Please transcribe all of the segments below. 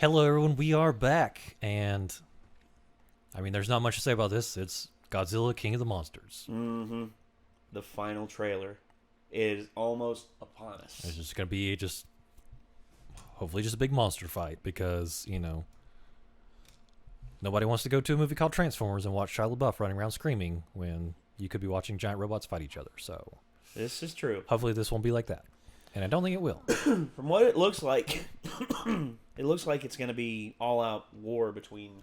Hello, everyone. We are back, and I mean, there's not much to say about this. It's Godzilla, King of the Monsters. Mm-hmm. The final trailer is almost upon us. It's just gonna be hopefully, just a big monster fight because nobody wants to go to a movie called Transformers and watch Shia LaBeouf running around screaming when you could be watching giant robots fight each other. So this is true. Hopefully, this won't be like that, and I don't think it will. From what it looks like, it looks like it's going to be all-out war between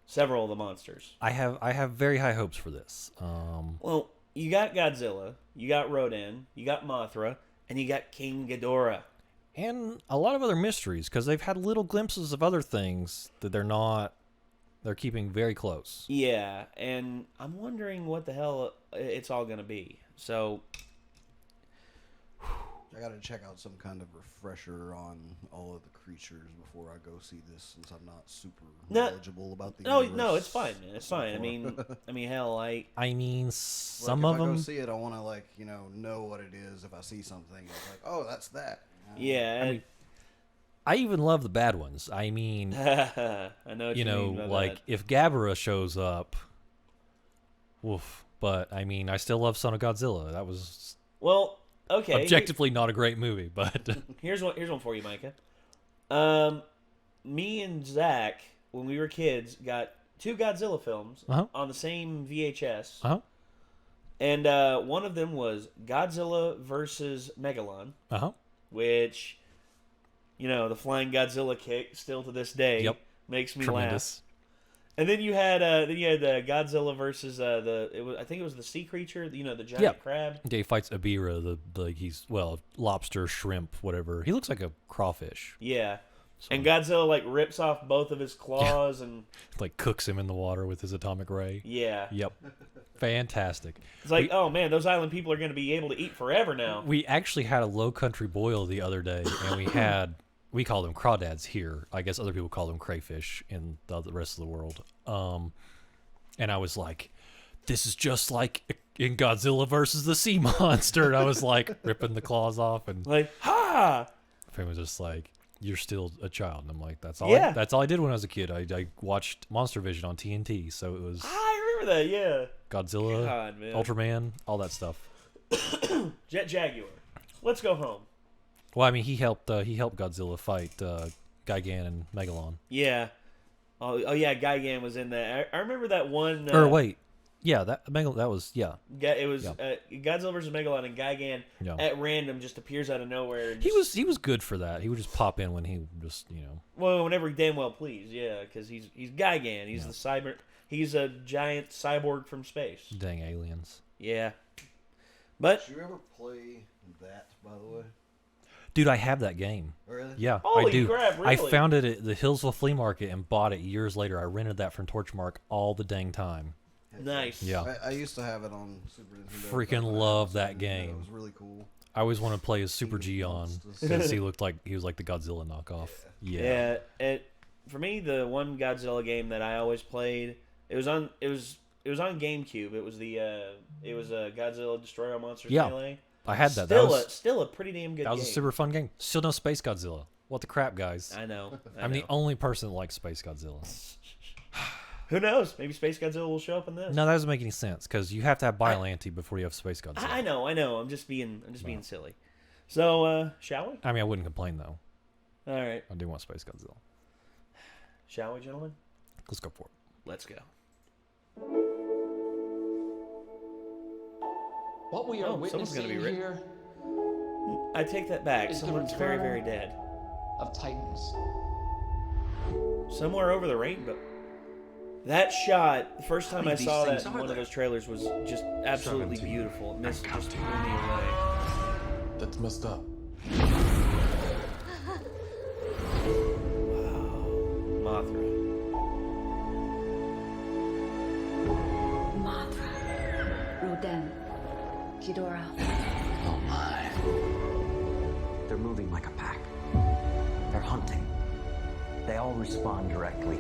several of the monsters. I have very high hopes for this. Well, you got Godzilla, you got Rodan, you got Mothra, and you got King Ghidorah. And a lot of other mysteries, because they've had little glimpses of other things that they're keeping very close. Yeah, and I'm wondering what the hell it's all going to be. So I gotta check out some kind of refresher on all of the creatures before I go see this, since I'm not super knowledgeable about the universe. No, it's fine, man. It's fine. I mean, hell, some like, of them. If I go see it, I want to know what it is. If I see something, it's like, oh, that's that. Yeah. I even love the bad ones. I mean, I know what you mean by like that. if Gabara shows up, woof. But I mean, I still love Son of Godzilla. That was okay. Objectively not a great movie, but here's one for you, Micah. Me and Zach, when we were kids, got two Godzilla films on the same VHS. And one of them was Godzilla versus Megalon. Which, the flying Godzilla kick still to this day makes me laugh. And then you had Godzilla versus I think it was the sea creature, the giant crab. Yeah, he fights Ibira, he's lobster, shrimp, whatever. He looks like a crawfish. Yeah. So. And Godzilla rips off both of his claws and cooks him in the water with his atomic ray. Yeah. Yep. Fantastic. It's oh man, those island people are going to be able to eat forever now. We actually had a low country boil the other day, and we call them crawdads here. I guess other people call them crayfish in the rest of the world. And I was like, this is just like in Godzilla versus the sea monster. And I was ripping the claws off and ha! Fame was just you're still a child. And I'm like, that's all. Yeah. That's all I did when I was a kid. I watched Monster Vision on TNT, so it was. I remember that. Yeah. Godzilla, God, man. Ultraman, all that stuff. Jet Jaguar. Let's go home. Well, I mean, he helped Godzilla fight Gigan and Megalon. Yeah. Oh yeah, Gigan was in that. I remember that one. Wait. Yeah, that was, yeah. It was Godzilla versus Megalon, and Gigan at random just appears out of nowhere. And he was good for that. He would just pop in when he just, Well, whenever he damn well pleased, yeah, because he's Gigan. He's the cyber. He's a giant cyborg from space. Dang aliens. Yeah. But did you ever play that, by the way? Dude, I have that game. Really? Yeah, Holy I do. crap, really? I found it at the Hillsville Flea Market and bought it years later. I rented that from Torchmark all the dang time. Nice. Yeah. I used to have it on Super Nintendo. Freaking love that game. It was really cool. I always want to play as Super Gion because he was like the Godzilla knockoff. Yeah. For me, the one Godzilla game that I always played, it was on GameCube. It was Godzilla Destroy All Monsters Melee. I had that. Still a pretty damn good game. That was a super fun game. Still no Space Godzilla. What the crap, guys? I know. I'm the only person that likes Space Godzilla. Who knows? Maybe Space Godzilla will show up in this. No, that doesn't make any sense because you have to have Biollante before you have Space Godzilla. I know. I'm just being silly. So, shall we? I mean, I wouldn't complain though. All right. I do want Space Godzilla. Shall we, gentlemen? Let's go for it. Let's go. What we are witnessing here I take that back. is Someone's the very, return very dead. of Titans. Somewhere over the rainbow. That shot, the first time I saw that in one of those trailers was just absolutely beautiful. It just blew me away. That's messed up. Wow. Mothra. Rodan. Ghidorah. Oh my. They're moving like a pack. They're hunting. They all respond directly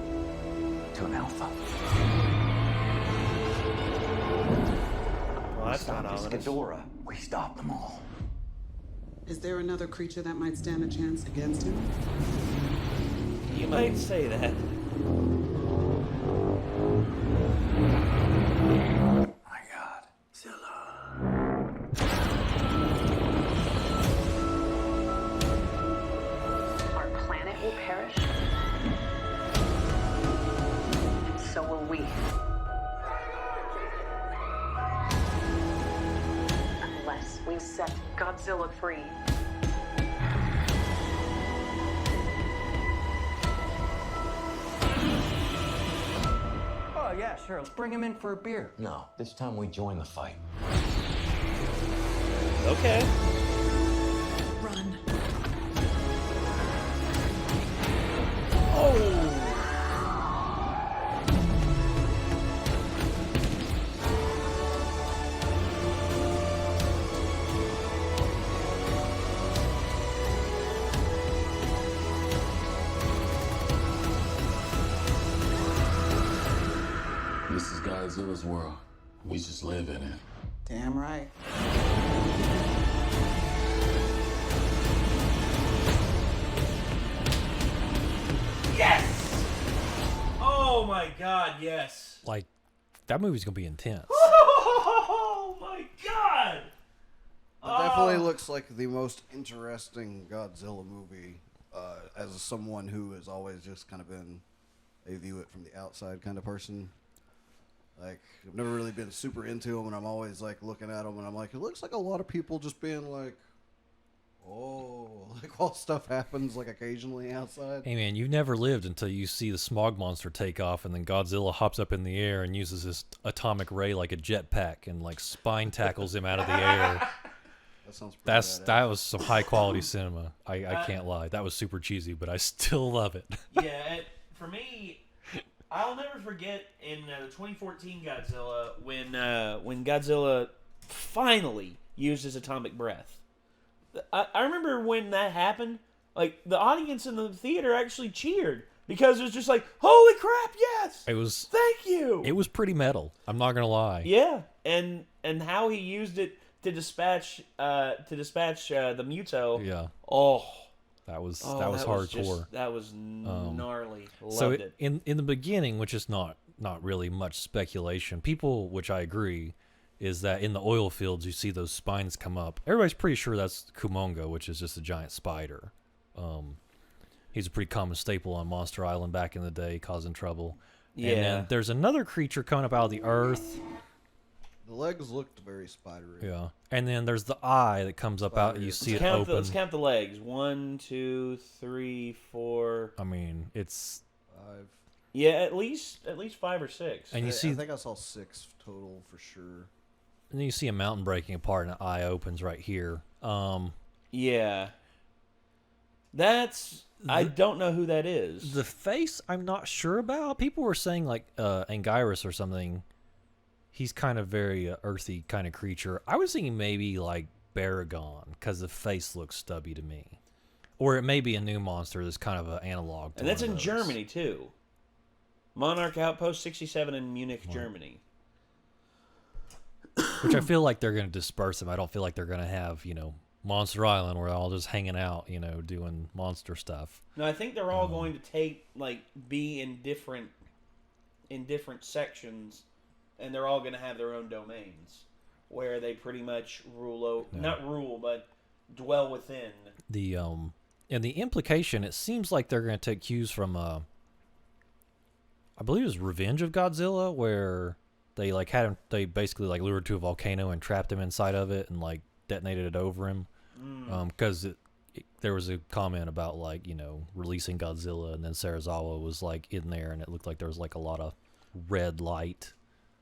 to an alpha. Well, that's not Stop ominous. Ghidorah. We stop them all. Is there another creature that might stand a chance against him? The You might say that. My God. Zilla. Our planet will perish. And so will we. Unless we set Godzilla free. Oh, yeah, sure. Let's bring him in for a beer. No, this time we join the fight. Okay. Run. Oh! This is Godzilla's world. We just live in it. Damn right. Yes! Oh my God, yes. Like, that movie's gonna be intense. Oh my God! It definitely looks like the most interesting Godzilla movie, as someone who has always just kind of been a view it from the outside kind of person. Like, I've never really been super into him, and I'm always, like, looking at him, and I'm like, it looks like a lot of people just being like, oh, like, while stuff happens, like, occasionally outside. Hey man, you've never lived until you see the smog monster take off, and then Godzilla hops up in the air and uses his atomic ray like a jetpack and like spine tackles him out of the air. That sounds pretty badass. That was some high quality cinema. I can't lie. That was super cheesy, but I still love it. Yeah, for me, I'll never forget in the 2014 Godzilla when Godzilla finally used his atomic breath. I remember when that happened, like, the audience in the theater actually cheered because it was just like, holy crap, yes! It was. Thank you! It was pretty metal. I'm not gonna lie. Yeah, and how he used it to dispatch the Muto. Yeah. Oh. That was hardcore. That was gnarly. Loved So it. in the beginning, which is not really much speculation, people, which I agree, is that in the oil fields you see those spines come up. Everybody's pretty sure that's Kumonga, which is just a giant spider. He's a pretty common staple on Monster Island back in the day, causing trouble. Yeah. And then there's another creature coming up out of the earth. The legs looked very spidery. Yeah. And then there's the eye that comes up out. You see it open. Let's count the legs. 1, 2, 3, 4. I mean, it's 5. Yeah, at least 5 or 6. And you I see, think I saw 6 total for sure. and then you see a mountain breaking apart, and an eye opens right here. Yeah. I don't know who that is. The face, I'm not sure about. People were saying like Anguirus or something. He's kind of very earthy kind of creature. I was thinking maybe like Baragon, because the face looks stubby to me. Or it may be a new monster that's kind of an analog to And that's one in of those. Germany, too. Monarch Outpost 67 in Munich, Germany. Which I feel like they're going to disperse them. I don't feel like they're going to have, Monster Island where they're all just hanging out, doing monster stuff. No, I think they're all going to be in different sections, and they're all going to have their own domains where they pretty much not rule, but dwell within. And the implication, it seems like they're going to take cues from, I believe it was Revenge of Godzilla, where they they basically lured to a volcano and trapped him inside of it and detonated it over him. Because there was a comment about releasing Godzilla, and then Serizawa was in there, and it looked like there was a lot of red light.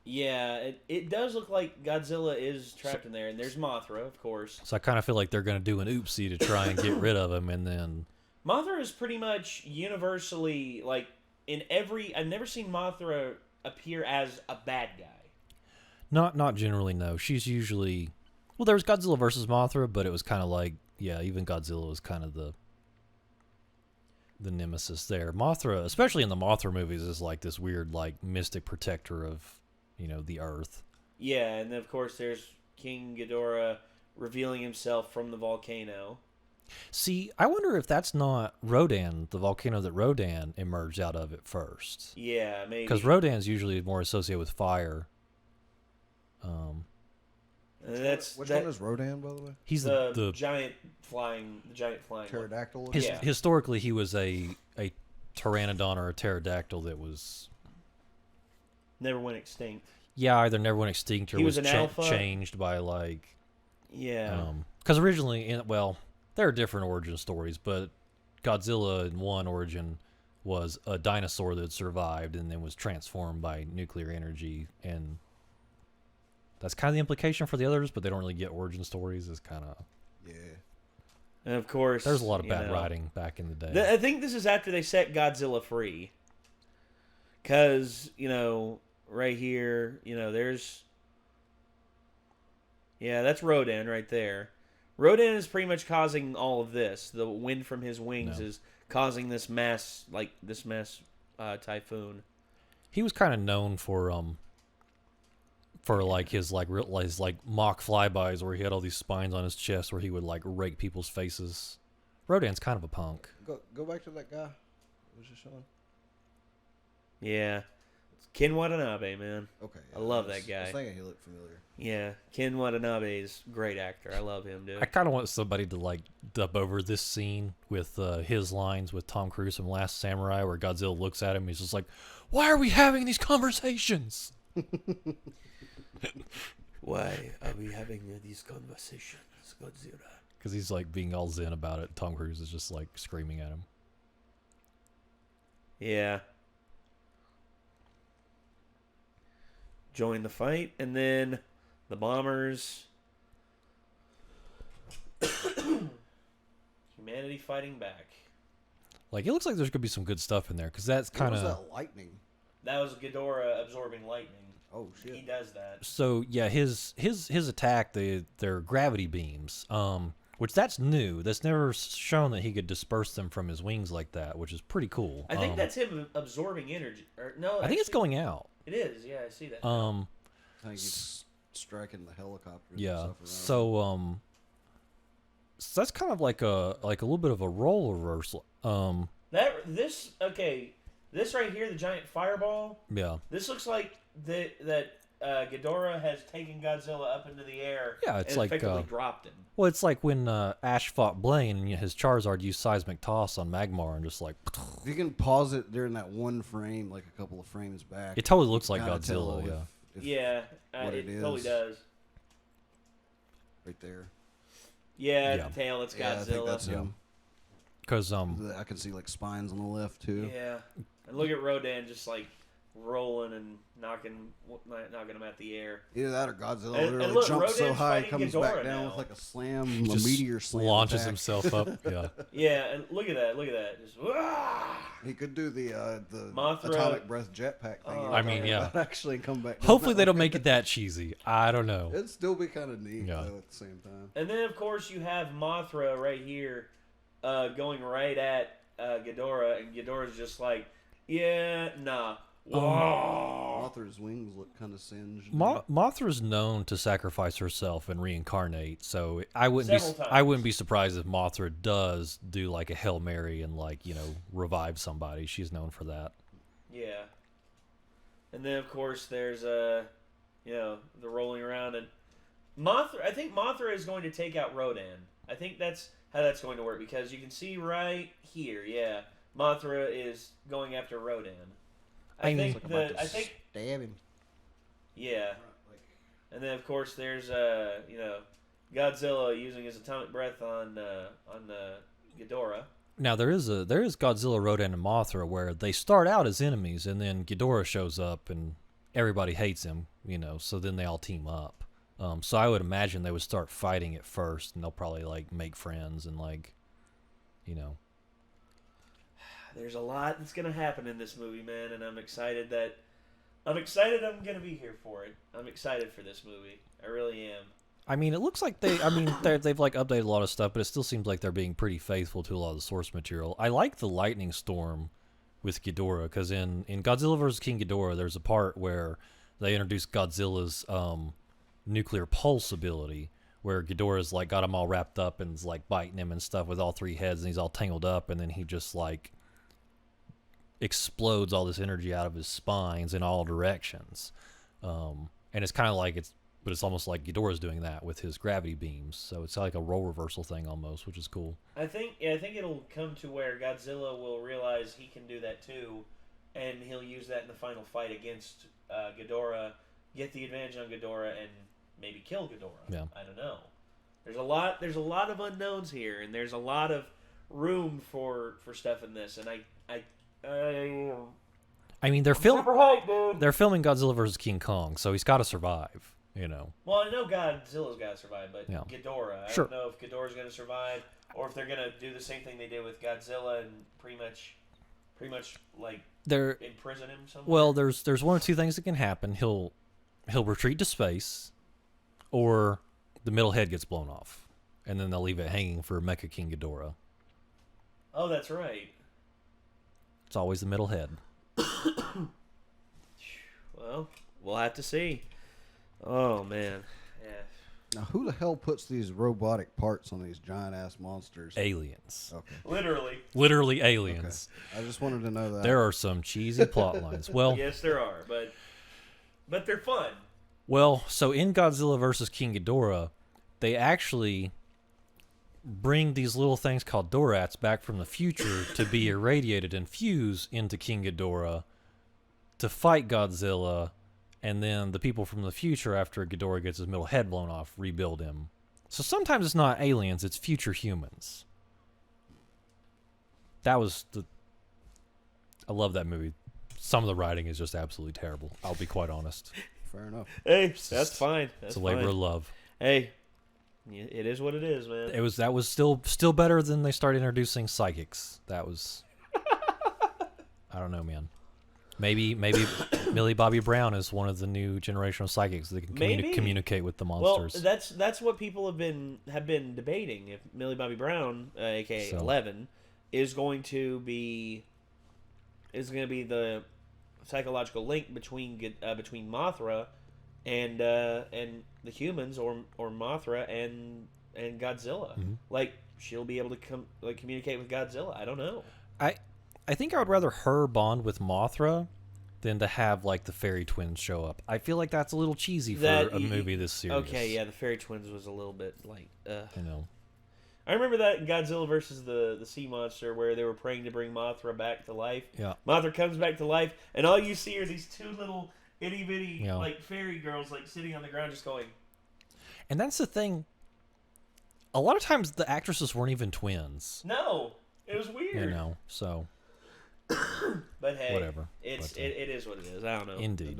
Yeah, it does look like Godzilla is trapped in there, and there's Mothra, of course. So I kind of feel like they're going to do an oopsie to try and get rid of him, and then Mothra is pretty much universally I've never seen Mothra appear as a bad guy. Not generally, no. She's usually, well, there was Godzilla versus Mothra, but it was kind of even Godzilla was kind of the nemesis there. Mothra, especially in the Mothra movies, is this weird mystic protector of the Earth. Yeah, and then of course there's King Ghidorah revealing himself from the volcano. See, I wonder if that's not Rodan, the volcano that Rodan emerged out of at first. Yeah, maybe. Because Rodan's usually more associated with fire. Which one is Rodan, by the way? He's the giant flying pterodactyl. Historically, he was a pteranodon or a pterodactyl that was never went extinct. Yeah, either never went extinct or he was an alpha. Changed by like. Yeah. Because originally, there are different origin stories, but Godzilla in one origin was a dinosaur that survived and then was transformed by nuclear energy, and that's kind of the implication for the others, but they don't really get origin stories. It's kind of... Yeah. And of course... There's a lot of bad writing back in the day. I think this is after they set Godzilla free. Because, right here, there's... Yeah, that's Rodan right there. Rodan is pretty much causing all of this. The wind from his wings is causing this mass typhoon. He was kind of known for his mock flybys where he had all these spines on his chest where he would like rake people's faces. Rodan's kind of a punk. Go back to that guy. What was you showing? Yeah. It's Ken Watanabe, man. Okay. I love that guy. I was thinking he looked familiar. Yeah. Ken Watanabe is a great actor. I love him, dude. I kind of want somebody to like dub over this scene with his lines with Tom Cruise from Last Samurai where Godzilla looks at him and he's just like, "Why are we having these conversations?" Why are we having these conversations, Godzilla? Because he's like being all zen about it. Tom Cruise is just like screaming at him. Yeah. Join the fight, and then the bombers. Humanity fighting back. Like, it looks like there's going to be some good stuff in there, because that's kind of... What was that lightning? That was Ghidorah absorbing lightning. Oh, shit. He does that. So, yeah, his attack, they're gravity beams, which that's new. That's never shown that he could disperse them from his wings like that, which is pretty cool. I think that's him absorbing energy. Or, no, I think it's going out. It is, yeah, I see that. I think he's striking the helicopter. Yeah, so that's kind of like a little bit of a role reversal. This right here, the giant fireball. Yeah. This looks like that Ghidorah has taken Godzilla up into the air. Yeah, it's and like effectively dropped him. Well, it's like when Ash fought Blaine and his Charizard used seismic toss on Magmar and just like. If you can pause it during that one frame, like a couple of frames back, it totally looks like Godzilla. It totally does. Right there. Yeah, the tail. It's Godzilla. I think that's him. Because I can see like spines on the left too. Yeah, and look at Rodan just like rolling and knocking him at the air. Either that or Godzilla literally jumps so high, comes back down with like a slam, a meteor slam. Launches himself up. Yeah. Yeah, and look at that. Just, he could do the Mothra. atomic breath jetpack thing. I mean, yeah. Actually, come back. Hopefully, they don't make it that cheesy. I don't know. It'd still be kind of neat though at the same time. And then, of course, you have Mothra right here, going right at Ghidorah, and Ghidorah's just like, yeah, nah. Mothra's wings look kind of singed. Mothra's known to sacrifice herself and reincarnate, so I wouldn't be surprised if Mothra does do like a Hail Mary and revive somebody. She's known for that. Yeah. And then of course there's the rolling around, and Mothra. I think Mothra is going to take out Rodan. I think that's how that's going to work, because you can see right here, Mothra is going after Rodan. I think stab him. Yeah. And then of course there's Godzilla using his atomic breath on Ghidorah. Now there is Godzilla, Rodan, and Mothra where they start out as enemies, and then Ghidorah shows up and everybody hates him, so then they all team up. So I would imagine they would start fighting at first, and they'll probably make friends and There's a lot that's gonna happen in this movie, man, and I'm excited I'm gonna be here for it. I'm excited for this movie. I really am. I mean, it looks like they've updated a lot of stuff, but it still seems like they're being pretty faithful to a lot of the source material. I like the lightning storm with Ghidorah, because in Godzilla vs. King Ghidorah, there's a part where they introduce Godzilla's nuclear pulse ability, where Ghidorah's like got him all wrapped up and is like biting him and stuff with all 3 heads, and he's all tangled up, and then he just like explodes all this energy out of his spines in all directions. And it's kind of like but it's almost like Ghidorah's doing that with his gravity beams. So it's like a role reversal thing almost, which is cool. I think it'll come to where Godzilla will realize he can do that too, and he'll use that in the final fight against Ghidorah, get the advantage on Ghidorah, and maybe kill Ghidorah. Yeah. I don't know. There's a lot of unknowns here, and there's a lot of room for stuff in this, and I mean, they're filming Godzilla versus King Kong, so he's got to survive. You know. Well, I know Godzilla's got to survive, but Ghidorah, I don't know if Ghidorah's going to survive, or if they're going to do the same thing they did with Godzilla and pretty much like imprison him somewhere. Well, there's one or two things that can happen. He'll retreat to space, or the middle head gets blown off, and then they'll leave it hanging for Mecha King Ghidorah. Oh, that's right. It's always the middle head. Well, we'll have to see. Oh, man. Yeah. Now, who the hell puts these robotic parts on these giant-ass monsters? Aliens. Okay. Literally aliens. Okay. I just wanted to know that. There are some cheesy plot lines. Well, yes, there are, but they're fun. Well, so in Godzilla vs. King Ghidorah, they actually bring these little things called Dorats back from the future to be irradiated and fuse into King Ghidorah to fight Godzilla. And then the people from the future, after Ghidorah gets his middle head blown off, rebuild him. So sometimes it's not aliens, it's future humans. I love that movie. Some of the writing is just absolutely terrible. I'll be quite honest. Fair enough. Hey, that's fine. It's a labor of love. Hey, it is what it is, man. That was still better than they started introducing psychics. That was... I don't know, man. Maybe Millie Bobby Brown is one of the new generation of psychics that can communicate with the monsters. Well, that's what people have been debating. If Millie Bobby Brown, aka 11, is going to be the psychological link between Mothra and the humans, or Mothra and Godzilla. Mm-hmm. Like, she'll be able to communicate with Godzilla. I don't know. I think I would rather her bond with Mothra than to have like the fairy twins show up. I feel like that's a little cheesy for a movie this serious. Okay, yeah, the fairy twins was a little bit like, you know. I remember that in Godzilla versus the sea monster, where they were praying to bring Mothra back to life. Yeah. Mothra comes back to life, and all you see are these 2 little itty bitty like fairy girls like sitting on the ground just going. And that's the thing. A lot of times the actresses weren't even twins. No, it was weird. You know, so. But hey, whatever. It is what it is. I don't know. Indeed.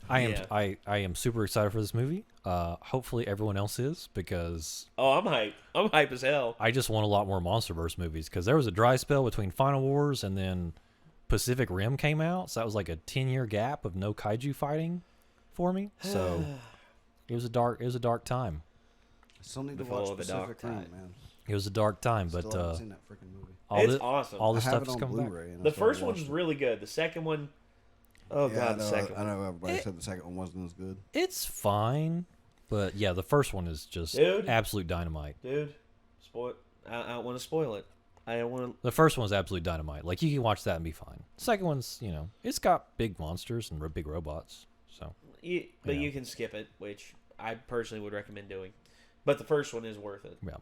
I am super excited for this movie. Hopefully everyone else is, because I'm hype. I'm hype as hell. I just want a lot more MonsterVerse movies, because there was a dry spell between Final Wars and then Pacific Rim came out, so that was like a 10-year gap of no kaiju fighting for me. So it was a dark time. I still need to watch Pacific Rim, man. It was a dark time, but haven't seen that freaking movie. It's awesome. All the stuff is coming back. The first one's really good. The second one, the second one. I know everybody said the second one wasn't as good. It's fine, but yeah, the first one is just absolute dynamite. Dude, I don't want to spoil it. I don't want to. The first one's absolute dynamite. Like, you can watch that and be fine. The second one's, it's got big monsters and big robots. So, but you can skip it, which I personally would recommend doing. But the first one is worth it. Yeah.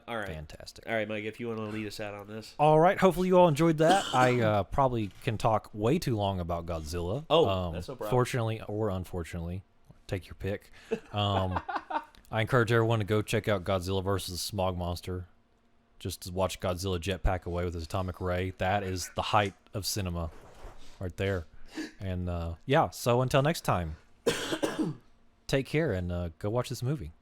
All right. Fantastic. All right, Mike, if you want to lead us out on this. All right. Hopefully you all enjoyed that. I probably can talk way too long about Godzilla. Oh, that's no problem. Fortunately or unfortunately, take your pick. I encourage everyone to go check out Godzilla versus the Smog Monster. Just to watch Godzilla jetpack away with his atomic ray. That is the height of cinema right there. And so until next time, take care and go watch this movie.